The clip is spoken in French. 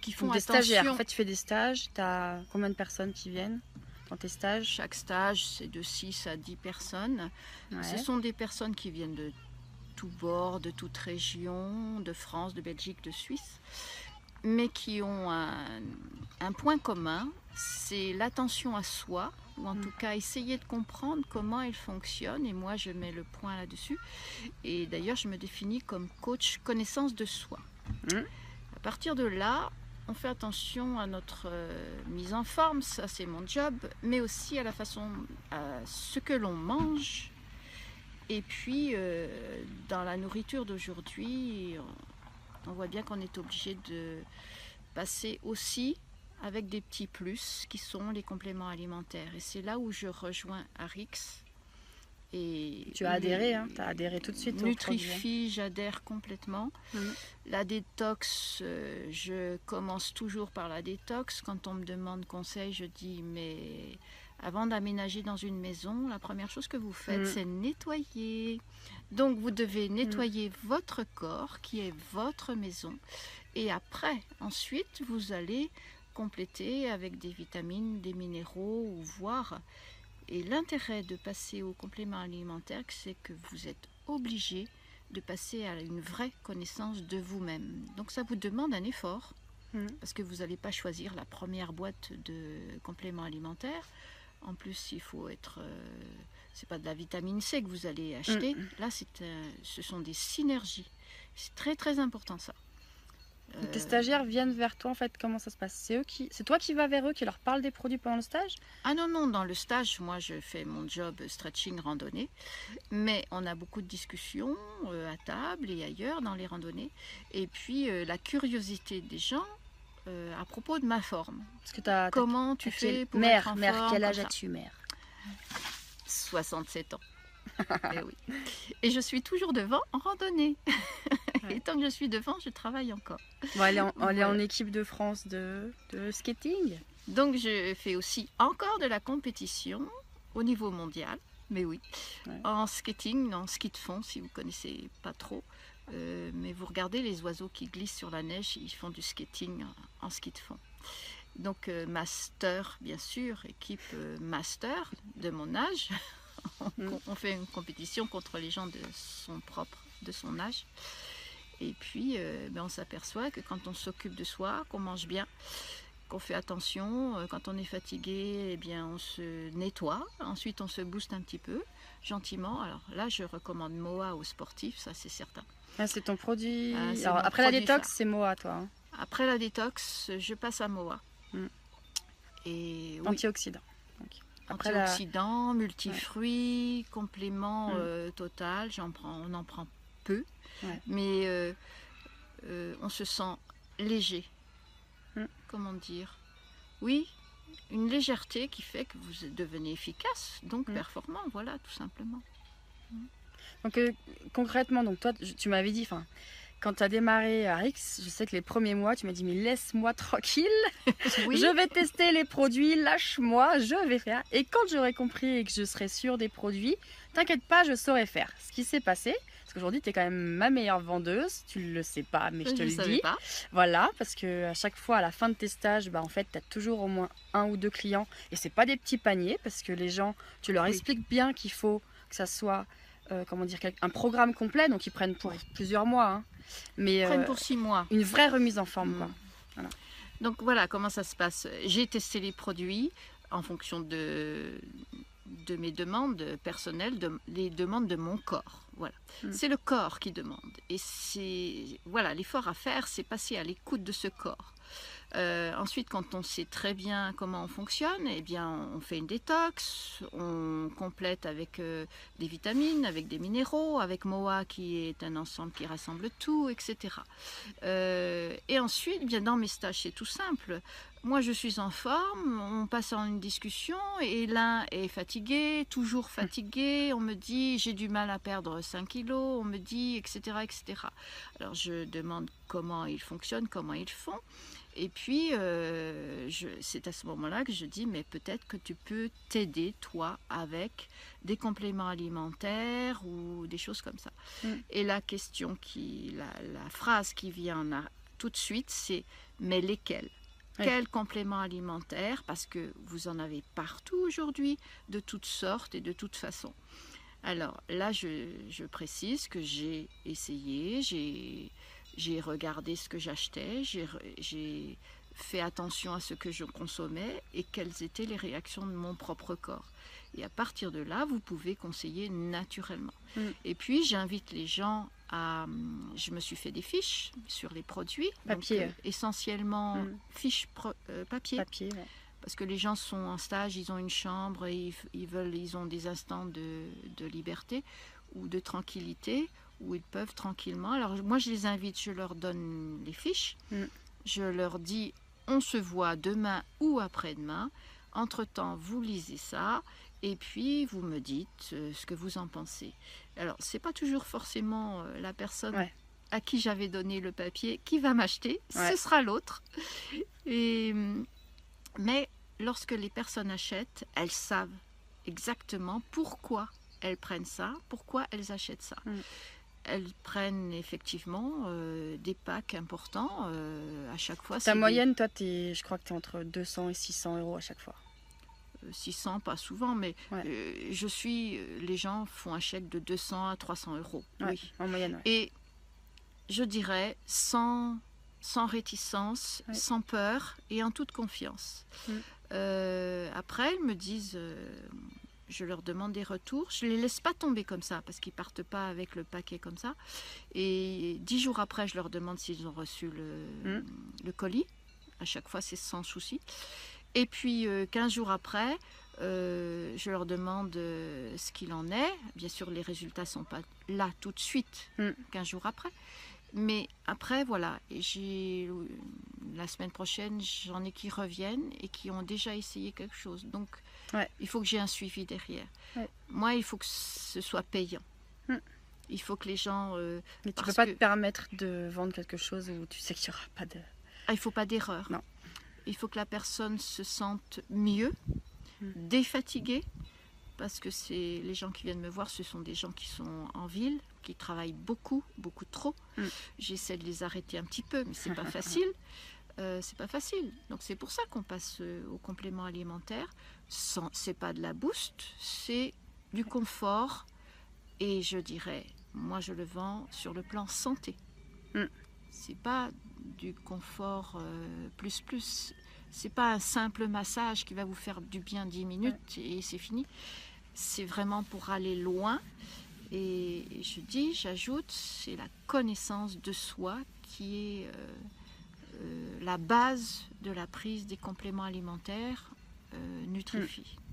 qui font Donc, des attention. stagiaires. En fait, tu fais des stages. Tu as combien de personnes qui viennent dans tes stages? Chaque stage, c'est de 6 à 10 personnes. Ouais. Ce sont des personnes qui viennent de tous bords, de toute région, de France, de Belgique, de Suisse, mais qui ont un point commun, c'est l'attention à soi, ou en tout cas essayer de comprendre comment il fonctionne, et moi je mets le point là-dessus. Et d'ailleurs je me définis comme coach connaissance de soi. À partir de là, on fait attention à notre mise en forme, ça c'est mon job, mais aussi à la façon, à ce que l'on mange. Et puis, dans la nourriture d'aujourd'hui, on voit bien qu'on est obligé de passer aussi avec des petits plus qui sont les compléments alimentaires. Et c'est là où je rejoins Arix. Et tu as adhéré, hein, tu as adhéré tout de suite. Nutrify, j'adhère complètement. La détox, je commence toujours par la détox. Quand on me demande conseil, je dis mais avant d'aménager dans une maison, la première chose que vous faites, c'est nettoyer. Donc vous devez nettoyer votre corps, qui est votre maison. Et après, ensuite, vous allez compléter avec des vitamines, des minéraux, ou voire. Et l'intérêt de passer aux compléments alimentaires, c'est que vous êtes obligé de passer à une vraie connaissance de vous-même. Donc ça vous demande un effort, parce que vous n'allez pas choisir la première boîte de compléments alimentaires. En plus, il faut être... c'est pas de la vitamine C que vous allez acheter. Là, ce sont des synergies. C'est très, très important, ça. Tes stagiaires viennent vers toi, en fait, comment ça se passe? C'est toi qui vas vers eux, qui leur parle des produits pendant le stage? Ah non, dans le stage, moi, je fais mon job stretching randonnée. Mais on a beaucoup de discussions à table et ailleurs dans les randonnées. Et puis, la curiosité des gens à propos de ma forme. Parce que comment tu fais pour être en Mère, forme, quel âge as-tu, mère? 67 ans. Et oui. Et je suis toujours devant en randonnée. Ouais. Et tant que je suis devant, je travaille encore. Bon, elle est en équipe de France de skating. Donc je fais aussi encore de la compétition au niveau mondial. Mais oui, en skating, en ski de fond, si vous ne connaissez pas trop. Mais vous regardez les oiseaux qui glissent sur la neige, ils font du skating en ski de fond. Donc master, bien sûr, équipe master de mon âge. On fait une compétition contre les gens de son âge. Et puis on s'aperçoit que quand on s'occupe de soi, qu'on mange bien, qu'on fait attention, quand on est fatigué, eh bien on se nettoie, ensuite on se booste un petit peu, gentiment. Alors là, je recommande Moa aux sportifs, ça c'est certain. Ah, c'est ton produit. Alors, après la détox, c'est Moa, toi. Hein. Après la détox, je passe à Moa. Et antioxydant. Antioxydants, multifruits, complément total. On en prend peu, mais on se sent léger. Comment dire? Oui, une légèreté qui fait que vous devenez efficace, donc performant, voilà, tout simplement. Donc concrètement, donc toi, tu m'avais dit, quand tu as démarré Arix, je sais que les premiers mois, tu m'as dit, mais laisse-moi tranquille, je vais tester les produits, lâche-moi, je vais faire. Et quand j'aurai compris et que je serai sûre des produits, t'inquiète pas, je saurai faire. Ce qui s'est passé, parce qu'aujourd'hui, tu es quand même ma meilleure vendeuse, tu le sais pas, mais je te le dis. Voilà, parce qu'à chaque fois, à la fin de tes stages, en fait, tu as toujours au moins 1 ou 2 clients. Et c'est pas des petits paniers, parce que les gens, tu leur expliques bien qu'il faut que ça soit... un programme complet, donc ils prennent pour plusieurs mois. Hein. Mais ils prennent pour 6 mois. Une vraie remise en forme. Quoi. Voilà. Donc voilà comment ça se passe. J'ai testé les produits en fonction de mes demandes personnelles, les demandes de mon corps. Voilà. C'est le corps qui demande. Et l'effort à faire, c'est passer à l'écoute de ce corps. Ensuite, quand on sait très bien comment on fonctionne, eh bien, on fait une détox, on complète avec des vitamines, avec des minéraux, avec Moa qui est un ensemble qui rassemble tout, etc. Et ensuite, bien dans mes stages, c'est tout simple. Moi, je suis en forme, on passe en une discussion et l'un est fatigué, toujours fatigué. On me dit, j'ai du mal à perdre 5 kilos, on me dit, etc., etc. Alors, je demande comment ils fonctionnent, comment ils font. Et puis, c'est à ce moment-là que je dis, mais peut-être que tu peux t'aider, toi, avec des compléments alimentaires ou des choses comme ça. Et la question la phrase qui vient tout de suite, c'est, mais lesquels? Oui. Quels compléments alimentaires? Parce que vous en avez partout aujourd'hui, de toutes sortes et de toutes façons. Alors là, je précise que j'ai essayé, j'ai regardé ce que j'achetais, j'ai fait attention à ce que je consommais et quelles étaient les réactions de mon propre corps. Et à partir de là, vous pouvez conseiller naturellement. Et puis, j'invite les gens à... Je me suis fait des fiches sur les produits. Papier. Donc, essentiellement fiches papier. Papier, ouais. Parce que les gens sont en stage, ils ont une chambre et ils ont des instants de liberté ou de tranquillité où ils peuvent tranquillement. Alors moi, je les invite, je leur donne les fiches. Je leur dis, on se voit demain ou après-demain. Entre-temps, vous lisez ça et puis vous me dites ce que vous en pensez. Alors, c'est pas toujours forcément la personne à qui j'avais donné le papier qui va m'acheter. Ce sera l'autre. Mais lorsque les personnes achètent, elles savent exactement pourquoi elles prennent ça, pourquoi elles achètent ça. Elles prennent effectivement des packs importants à chaque fois. Ta moyenne, toi, je crois que tu es entre 200 et 600 euros à chaque fois. 600, pas souvent, mais les gens font un chèque de 200 à 300 euros. Oui, en moyenne. Ouais. Et je dirais sans réticence, sans peur et en toute confiance. Après, elles me disent, je leur demande des retours. Je ne les laisse pas tomber comme ça parce qu'ils ne partent pas avec le paquet comme ça. Et 10 jours après, je leur demande s'ils ont reçu le colis. À chaque fois, c'est sans souci. Et puis, 15 jours après, je leur demande ce qu'il en est. Bien sûr, les résultats ne sont pas là tout de suite, 15 jours après. Mais après, voilà, la semaine prochaine, j'en ai qui reviennent et qui ont déjà essayé quelque chose. Donc, il faut que j'ai un suivi derrière. Moi, il faut que ce soit payant. Il faut que les gens... Mais tu ne peux pas te permettre de vendre quelque chose où tu sais qu'il n'y aura pas de... Ah, il ne faut pas d'erreur. Non. Il faut que la personne se sente mieux, défatiguée, parce que les gens qui viennent me voir, ce sont des gens qui sont en ville, qui travaillent beaucoup, beaucoup trop. J'essaie de les arrêter un petit peu, mais c'est pas facile. C'est pas facile. Donc c'est pour ça qu'on passe au complément alimentaire. C'est pas de la boost, c'est du confort. Et je dirais, moi je le vends sur le plan santé. C'est pas du confort plus. C'est pas un simple massage qui va vous faire du bien 10 minutes et c'est fini. C'est vraiment pour aller loin. Et j'ajoute, c'est la connaissance de soi qui est la base de la prise des compléments alimentaires Nutrify.